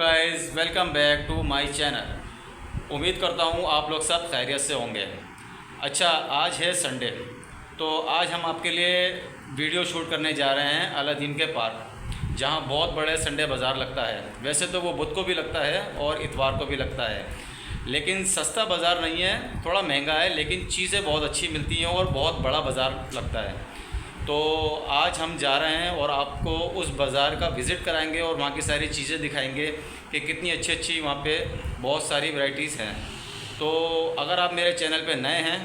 Guys, welcome back to my channel. उम्मीद करता हूँ आप लोग सब खैरियत से होंगे। अच्छा, आज है संडे, तो आज हम आपके लिए वीडियो शूट करने जा रहे हैं अलादीन के पार्क, जहाँ बहुत बड़े संडे बाज़ार लगता है। वैसे तो वो बुध को भी लगता है और इतवार को भी लगता है, लेकिन सस्ता बाज़ार नहीं है, थोड़ा महंगा है, लेकिन चीज़ें बहुत अच्छी मिलती हैं और बहुत बड़ा बाज़ार लगता है। तो आज हम जा रहे हैं और आपको उस बाज़ार का विज़िट कराएंगे और वहाँ की सारी चीज़ें दिखाएंगे कि कितनी अच्छी अच्छी वहाँ पे बहुत सारी वैरायटीज़ हैं। तो अगर आप मेरे चैनल पे नए हैं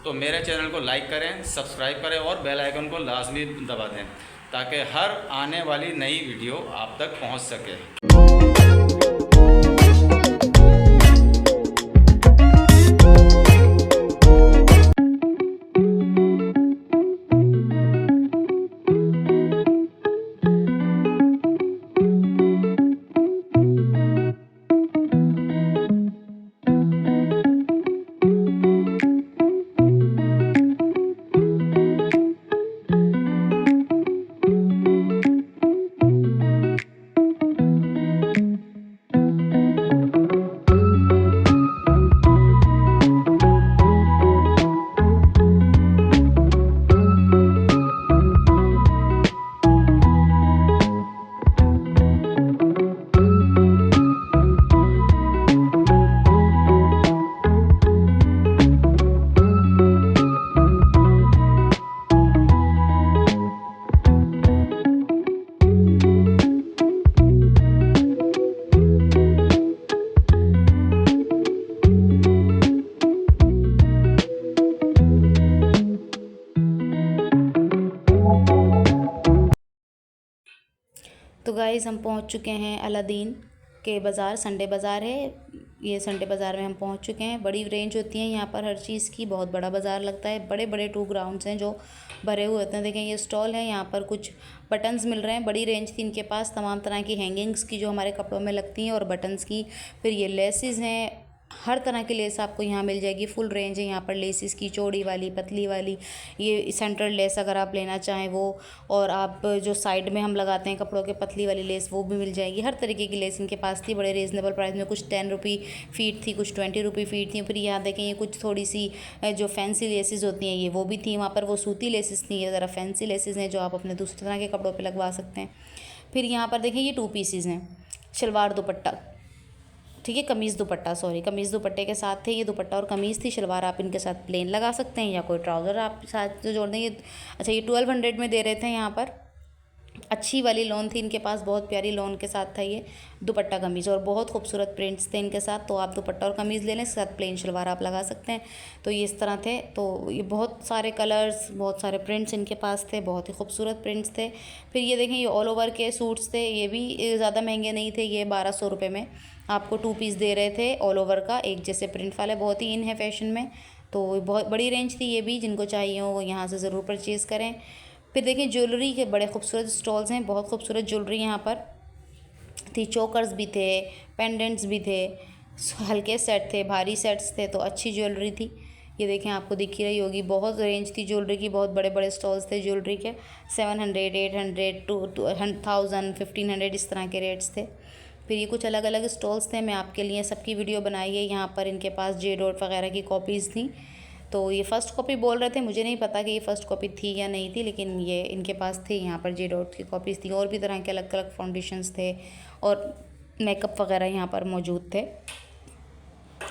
तो मेरे चैनल को लाइक करें, सब्सक्राइब करें और बेल आइकन को लाजमी दबा दें, ताकि हर आने वाली नई वीडियो आप तक पहुँच सके। तो गाइज़ हम पहुंच चुके हैं अलादीन के बाज़ार। संडे बाज़ार है ये। संडे बाज़ार में हम पहुंच चुके हैं। बड़ी रेंज होती है यहाँ पर हर चीज़ की, बहुत बड़ा बाज़ार लगता है। बड़े बड़े 2 ग्राउंड्स हैं जो भरे हुए होते हैं। देखें, ये स्टॉल है, यहाँ पर कुछ बटन्स मिल रहे हैं। बड़ी रेंज थी इनके पास, तमाम तरह की हैंगिंग्स की जो हमारे कपड़ों में लगती हैं और बटन्स की। फिर ये लेसेस हैं, हर तरह की लेस आपको यहाँ मिल जाएगी। फुल रेंज है यहाँ पर लेसेस की, चौड़ी वाली, पतली वाली, ये सेंट्रल लेस अगर आप लेना चाहें वो, और आप जो साइड में हम लगाते हैं कपड़ों के, पतली वाली लेस, वो भी मिल जाएगी। हर तरीके की लेस इनके पास थी, बड़े रीज़नेबल प्राइस में। कुछ 10 रुपये फीट थी, कुछ 20 रुपये फीट थी। फिर यहाँ देखें, ये कुछ थोड़ी सी जो फैंसी लेसेस होती हैं ये वो भी थी वहाँ पर। वो सूती लेसेस थी, ये ज़रा फैंसी लेसेस हैं जो आप अपने दूसरे तरह के कपड़ों पर लगवा सकते हैं। फिर यहाँ पर देखें, ये 2 पीसेज़ हैं, शलवार दुपट्टा, ठीक है, कमीज़ दुपट्टा, सॉरी, कमीज़ दुपट्टे के साथ थे ये। दुपट्टा और कमीज़ थी, शलवार आप इनके साथ प्लेन लगा सकते हैं या कोई ट्राउज़र आप साथ जो जोड़ दें। ये अच्छा, ये 1200 में दे रहे थे यहाँ पर। अच्छी वाली लॉन थी इनके पास, बहुत प्यारी लॉन के साथ था ये दुपट्टा कमीज़, और बहुत खूबसूरत प्रिंट्स थे इनके साथ। तो आप दुपट्टा और कमीज़ ले लें, इसके साथ प्लेन शलवार आप लगा सकते हैं। तो ये इस तरह थे। तो ये बहुत सारे कलर्स, बहुत सारे प्रिंट्स इनके पास थे, बहुत ही खूबसूरत प्रिंट्स थे। फिर ये देखें, ये ऑल ओवर के सूट्स थे, ये भी ज़्यादा महंगे नहीं थे। ये 1200 रुपये में आपको 2 पीस दे रहे थे ऑल ओवर का, एक जैसे प्रिंट वाले, बहुत ही इन है फैशन में। तो बहुत बड़ी रेंज थी ये भी, जिनको चाहिए हो वो यहाँ से ज़रूर परचेज़ करें। फिर देखिए, ज्वेलरी के बड़े खूबसूरत स्टॉल्स हैं, बहुत खूबसूरत ज्वेलरी यहाँ पर थी। चोकर्स भी थे, पेंडेंट्स भी थे, हल्के सेट थे, भारी सेट्स थे, तो अच्छी ज्वेलरी थी। ये देखें, आपको दिख ही रही होगी, बहुत रेंज थी ज्वेलरी की, बहुत बड़े बड़े स्टॉल्स थे ज्वेलरी के। 700, 800, 1000, 1500 इस तरह के रेट्स थे। फिर ये कुछ अलग अलग स्टॉल्स थे, मैं आपके लिए सबकी वीडियो बनाई है। यहाँ पर इनके पास जे डॉट वगैरह की कॉपीज़ थी। तो ये फ़र्स्ट कॉपी बोल रहे थे, मुझे नहीं पता कि ये फ़र्स्ट कॉपी थी या नहीं थी, लेकिन ये इनके पास थी यहाँ पर जे डॉट की कॉपीज़ थी। और भी तरह के अलग अलग फाउंडेशंस थे और मेकअप वगैरह यहाँ पर मौजूद थे।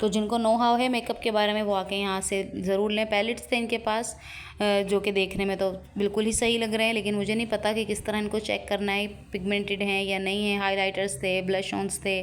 तो जिनको नो हाव है मेकअप के बारे में वो आके यहाँ से ज़रूर लें। पैलेट्स थे इनके पास, जो कि देखने में तो बिल्कुल ही सही लग रहे हैं, लेकिन मुझे नहीं पता कि किस तरह इनको चेक करना है, पिगमेंटेड हैं या नहीं है। हाइलाइटर्स थे, ब्लश ऑन्स थे,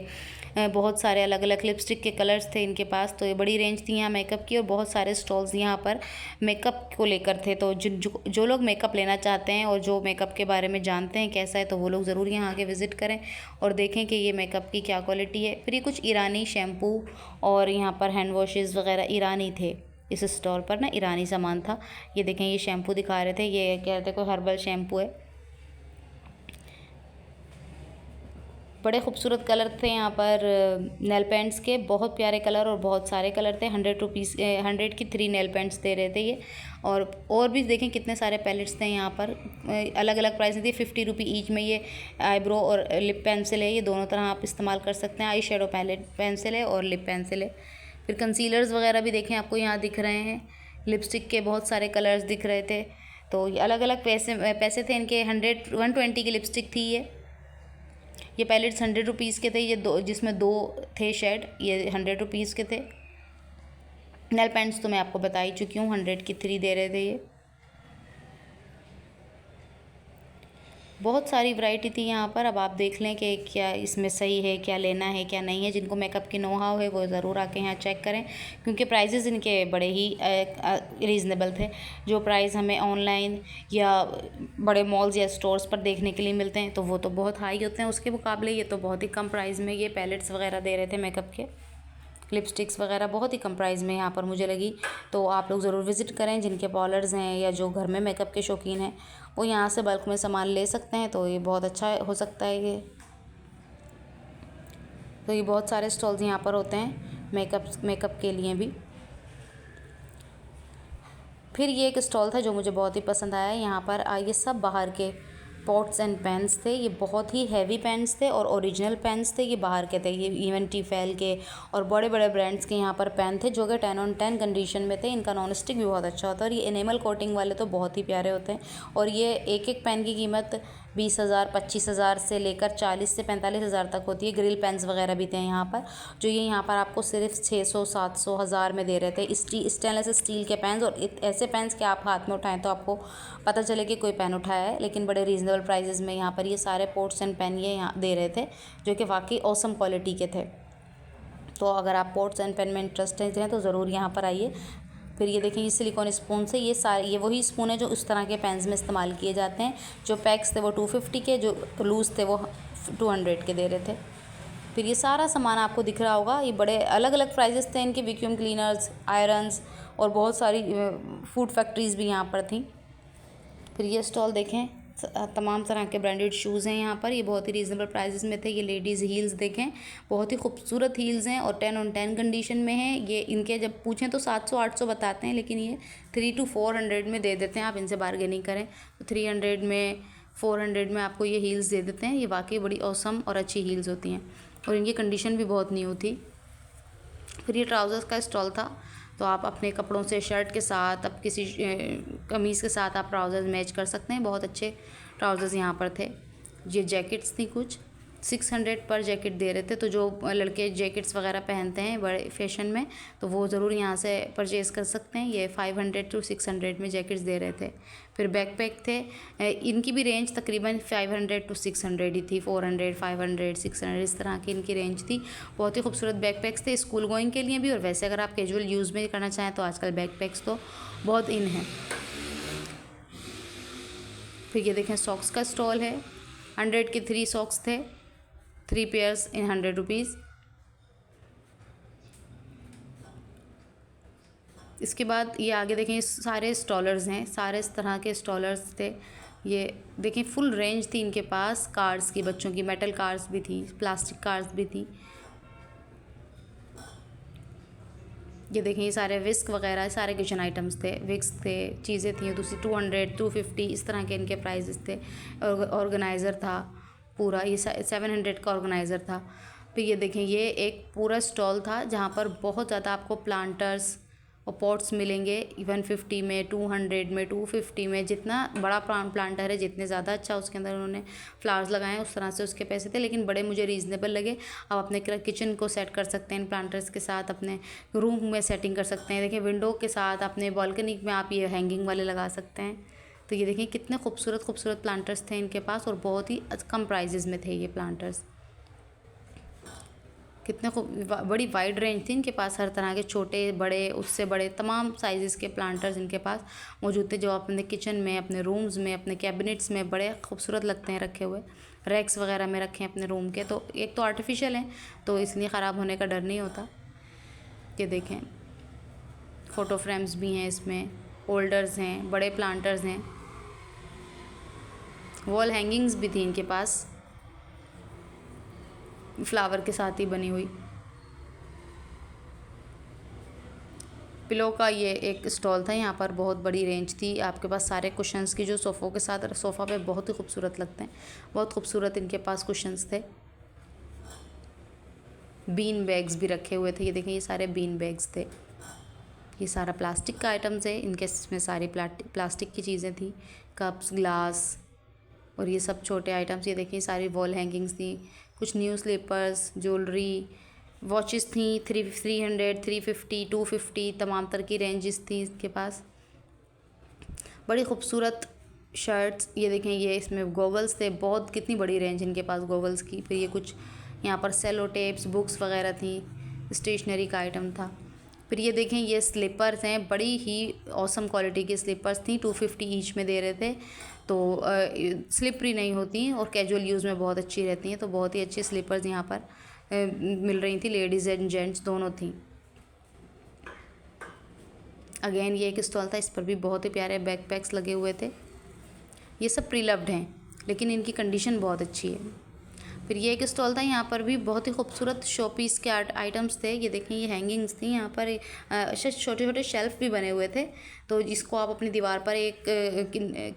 बहुत सारे अलग अलग लिपस्टिक के कलर्स थे इनके पास। तो ये बड़ी रेंज थी यहाँ मेकअप की, और बहुत सारे स्टॉल्स यहाँ पर मेकअप को लेकर थे। तो जो लोग मेकअप लेना चाहते हैं और जो मेकअप के बारे में जानते हैं कैसा है, तो वो लोग ज़रूर यहाँ आके विज़िट करें और देखें कि ये मेकअप की क्या क्वालिटी है। फिर ये कुछ ईरानी शैम्पू और यहाँ पर हैंड वॉशेज़ वगैरह ईरानी थे। इस स्टॉल पर ना ईरानी सामान था। ये देखें, ये शैम्पू दिखा रहे थे, ये कह रहे थे कोई हर्बल शैम्पू है। बड़े खूबसूरत कलर थे यहाँ पर नेल पेंट्स के, बहुत प्यारे कलर और बहुत सारे कलर थे। 100 की 3 नेल पेंट्स दे रहे थे ये। और भी देखें कितने सारे पैलेट्स थे यहाँ पर, अलग अलग प्राइस थी। 50 रुपी ईच में ये आईब्रो और लिप पेंसिल है, ये दोनों तरह आप इस्तेमाल कर सकते हैं। आई शेडो पैलेट पेंसिल है और लिप पेंसिल है। फिर कंसीलर्स वगैरह भी देखें आपको यहाँ दिख रहे हैं। लिपस्टिक के बहुत सारे कलर्स दिख रहे थे। तो ये अलग अलग पैसे थे इनके। 120 की लिपस्टिक थी ये पैलेट्स 100 रुपीज़ के थे। ये दो, जिसमें 2 थे शेड, ये 100 रुपीज़ के थे। नेल पेंट्स तो मैं आपको बता ही चुकी हूँ, 100 की 3 दे रहे थे ये। बहुत सारी वैरायटी थी यहाँ पर। अब आप देख लें कि क्या इसमें सही है, क्या लेना है क्या नहीं है। जिनको मेकअप की नो हाउ है वो ज़रूर आके यहाँ चेक करें, क्योंकि प्राइजेज़ इनके बड़े ही रीज़नेबल थे। जो प्राइस हमें ऑनलाइन या बड़े मॉल्स या स्टोर्स पर देखने के लिए मिलते हैं तो वो तो बहुत हाई होते हैं, उसके मुकाबले ये तो बहुत ही कम प्राइस में ये पैलेट्स वगैरह दे रहे थे मेकअप के। लिपस्टिक्स वगैरह बहुत ही कम प्राइस में यहाँ पर मुझे लगी। तो आप लोग ज़रूर विज़िट करें, जिनके पार्लर्स हैं या जो घर में मेकअप के शौकीन हैं वो यहाँ से बल्क में सामान ले सकते हैं। तो ये बहुत अच्छा हो सकता है ये। तो ये बहुत सारे स्टॉल्स यहाँ पर होते हैं मेकअप के लिए भी। फिर ये एक स्टॉल था जो मुझे बहुत ही पसंद आया। यहाँ पर ये सब बाहर के पॉट्स एंड पेन्स थे। ये बहुत ही हैवी पेन्स थे और ओरिजिनल पेन्स थे। ये बाहर के थे, ये इवन टीफेल के और बड़े बड़े ब्रांड्स के यहाँ पर पेन थे, जो कि 10 on 10 कंडीशन में थे। इनका नॉन स्टिक भी बहुत अच्छा होता है और ये एनिमल कोटिंग वाले तो बहुत ही प्यारे होते हैं। और ये एक एक पेन की कीमत 20,000 25,000 से लेकर 40 से 45,000 तक होती है। ग्रिल पेन्स वगैरह भी थे यहाँ पर, जो ये यहाँ पर आपको सिर्फ 600 700 1000 में दे रहे थे। स्टेनलेस स्टील के पेन्स, और ऐसे पेन्स के आप हाथ में उठाएं तो आपको पता चले कि कोई पेन उठाया है। लेकिन बड़े रीज़नेबल प्राइजेज़ में यहाँ पर ये सारे पोर्ट्स एंड पेन ये यहाँ दे रहे थे, जो कि वाकई ऑसम क्वालिटी के थे। तो अगर आप पोर्ट्स एंड पेन में इंटरेस्टेड हैं तो ज़रूर यहाँ पर आइए। फिर ये देखिए, ये सिलिकॉन स्पून से ये वही स्पून है जो उस तरह के पेन्स में इस्तेमाल किए जाते हैं। जो पैक्स थे वो 250 के, जो लूज़ थे वो 200 के दे रहे थे। फिर ये सारा सामान आपको दिख रहा होगा। ये बड़े अलग अलग प्राइजेस थे इनके। वैक्यूम क्लीनर्स, आयरन्स और बहुत सारी फूड फैक्ट्रीज़ भी यहाँ पर थी। फिर ये स्टॉल देखें, तमाम तरह के ब्रांडेड शूज़ हैं यहाँ पर। ये बहुत ही रीज़नेबल प्राइसेस में थे। ये लेडीज़ हील्स देखें, बहुत ही खूबसूरत हील्स हैं और 10 on 10 कंडीशन में हैं। ये इनके जब पूछें तो 700-800 बताते हैं, लेकिन ये 300 to 400 में दे देते हैं। आप इनसे बार्गेनिंग करें तो 300 में 400 में आपको ये हील्स दे देते हैं। ये वाकई बड़ी औसम और अच्छी हील्स होती हैं और इनकी कंडीशन भी बहुत न्यू थी। फिर ये ट्राउज़र्स का स्टॉल था, तो आप अपने कपड़ों से शर्ट के साथ, अब किसी कमीज़ के साथ आप ट्राउज़र्स मैच कर सकते हैं। बहुत अच्छे ट्राउज़र्स यहाँ पर थे। ये जैकेट्स थी, कुछ 600 पर जैकेट दे रहे थे। तो जो लड़के जैकेट्स वगैरह पहनते हैं बड़े फैशन में, तो वो ज़रूर यहाँ से परचेज़ कर सकते हैं। ये 500 to 600 में जैकेट्स दे रहे थे। फिर बैकपैक थे, इनकी भी रेंज तकरीबन 500 to 600 ही थी। 400 500 600 इस तरह की इनकी रेंज थी। बहुत ही खूबसूरत बैकपैक्स थे, स्कूल गोइंग के लिए भी, और वैसे अगर आप कैजुअल यूज़ में करना चाहें तो आजकल बैकपैक्स तो बहुत इन हैं। फिर ये देखें, सॉक्स का स्टॉल है। 100 के 3 सॉक्स थे, 3 पेयर्स इन 100 रुपीज़। इसके बाद ये आगे देखें, सारे स्टॉलर्स हैं, सारे इस तरह के स्टॉलर्स थे। ये देखें, फुल रेंज थी इनके पास कार्स की, बच्चों की मेटल कार्स भी थी, प्लास्टिक कार्स भी थी। ये देखें, ये सारे विस्क वगैरह सारे किचन आइटम्स थे, विक्स थे, चीज़ें थी दूसरी। 200 250 इस तरह के इनके प्राइजेस थे। ऑर्गेनाइज़र था पूरा, ये 700 का ऑर्गेनाइज़र था। फिर ये देखें, ये एक पूरा स्टॉल था जहाँ पर बहुत ज़्यादा आपको प्लांटर्स और पॉट्स मिलेंगे। 150 में, 200 में, 250 में। जितना बड़ा प्लांटर है, जितने ज़्यादा अच्छा उसके अंदर उन्होंने फ्लावर्स लगाए हैं, उस तरह से उसके पैसे थे, लेकिन बड़े मुझे रीज़नेबल लगे। आप अपने किचन को सेट कर सकते हैं इन प्लांटर्स के साथ, अपने रूम में सेटिंग कर सकते हैं। देखिए, विंडो के साथ अपने बालकनी में आप ये हैंगिंग वाले लगा सकते हैं। तो ये देखें, कितने खूबसूरत खूबसूरत प्लांटर्स थे इनके पास और बहुत ही कम प्राइजेज़ में थे ये प्लांटर्स। कितने बड़ी वाइड रेंज थी इनके पास, हर तरह के, छोटे बड़े, उससे बड़े, तमाम साइज़ के प्लांटर्स इनके पास मौजूद थे, जो अपने किचन में, अपने रूम्स में, अपने कैबिनेट्स में बड़े खूबसूरत लगते हैं रखे हुए। रैक्स वगैरह में रखे हैं अपने रूम के। तो एक तो आर्टिफिशियल हैं, तो इसलिए ख़राब होने का डर नहीं होता। ये देखें, फ़ोटो फ्रेम्स भी हैं इसमें, होल्डर्स हैं, बड़े प्लांटर्स हैं, वॉल हैंगिंग्स भी थी इनके पास। फ्लावर के साथ ही बनी हुई। पिलो का ये एक स्टॉल था, यहाँ पर बहुत बड़ी रेंज थी आपके पास सारे कुशन्स की, जो सोफ़ों के साथ सोफ़ा पे बहुत ही खूबसूरत लगते हैं। बहुत खूबसूरत इनके पास कुशन्स थे। बीन बैग्स भी रखे हुए थे, ये देखें ये सारे बीन बैग्स थे। ये सारा प्लास्टिक का आइटम्स है, इनके इसमें सारी प्लास्टिक की चीज़ें थी, कप्स, ग्लास और ये सब छोटे आइटम्स। ये देखिए सारी वॉल हैंगिंग्स थी, कुछ न्यू स्लीपर्स, ज्वेलरी, वॉचेस थी 300, 350, 250 तमाम तरह की रेंजेस थी इसके पास। बड़ी खूबसूरत शर्ट्स, ये देखें ये इसमें गॉगल्स थे, बहुत कितनी बड़ी रेंज इनके पास गॉगल्स की। फिर ये कुछ यहाँ पर सेलो टेप्स, बुक्स वगैरह थी, स्टेशनरी का आइटम था। फिर ये देखें ये स्लीपर्स हैं, बड़ी ही औसम क्वालिटी की स्लीपर्स थी, 250 ईच में दे रहे थे। तो स्लिपरी नहीं होती और कैजुअल यूज़ में बहुत अच्छी रहती हैं। तो बहुत ही अच्छी स्लीपर्स यहाँ पर मिल रही थी, लेडीज़ एंड जेंट्स दोनों थी। अगेन ये एक स्टॉल था, इस पर भी बहुत ही प्यारे बैकपैक्स लगे हुए थे। ये सब प्री लव्ड हैं लेकिन इनकी कंडीशन बहुत अच्छी है। फिर ये एक स्टॉल था, यहाँ पर भी बहुत ही खूबसूरत शोपीस के आइटम्स थे। ये देखें ये हैंगिंग्स थी, यहाँ पर छोटे छोटे शेल्फ भी बने हुए थे। तो इसको आप अपनी दीवार पर एक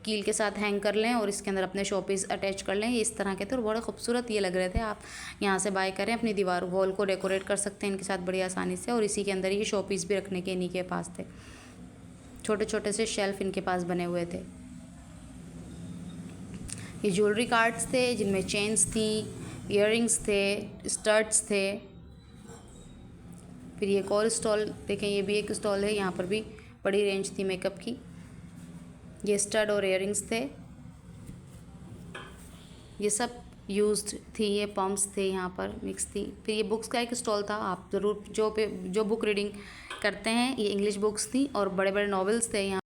कील के साथ हैंग कर लें और इसके अंदर अपने शोपीस अटैच कर लें, इस तरह के थे और बड़े खूबसूरत ये लग रहे थे। आप यहाँ से बाय करें, अपनी दीवार वॉल को डेकोरेट कर सकते हैं इनके साथ बड़ी आसानी से। और इसी के अंदर ये शोपीस भी रखने के इन्हीं के पास थे, छोटे छोटे से शेल्फ इनके पास बने हुए थे। ये ज्वेलरी कार्ड्स थे जिनमें चेन्स थी, इयररिंग्स थे, स्टड्स थे। फिर ये एक और स्टॉल देखें, ये भी एक स्टॉल है, यहाँ पर भी बड़ी रेंज थी मेकअप की। ये स्टड और इयररिंग्स थे, ये सब यूज्ड थी, ये पम्प्स थे यहाँ पर मिक्स थी। फिर ये बुक्स का एक स्टॉल था, आप ज़रूर जो बुक रीडिंग करते हैं, ये इंग्लिश बुक्स थी और बड़े बड़े नॉवेल्स थे यहाँ।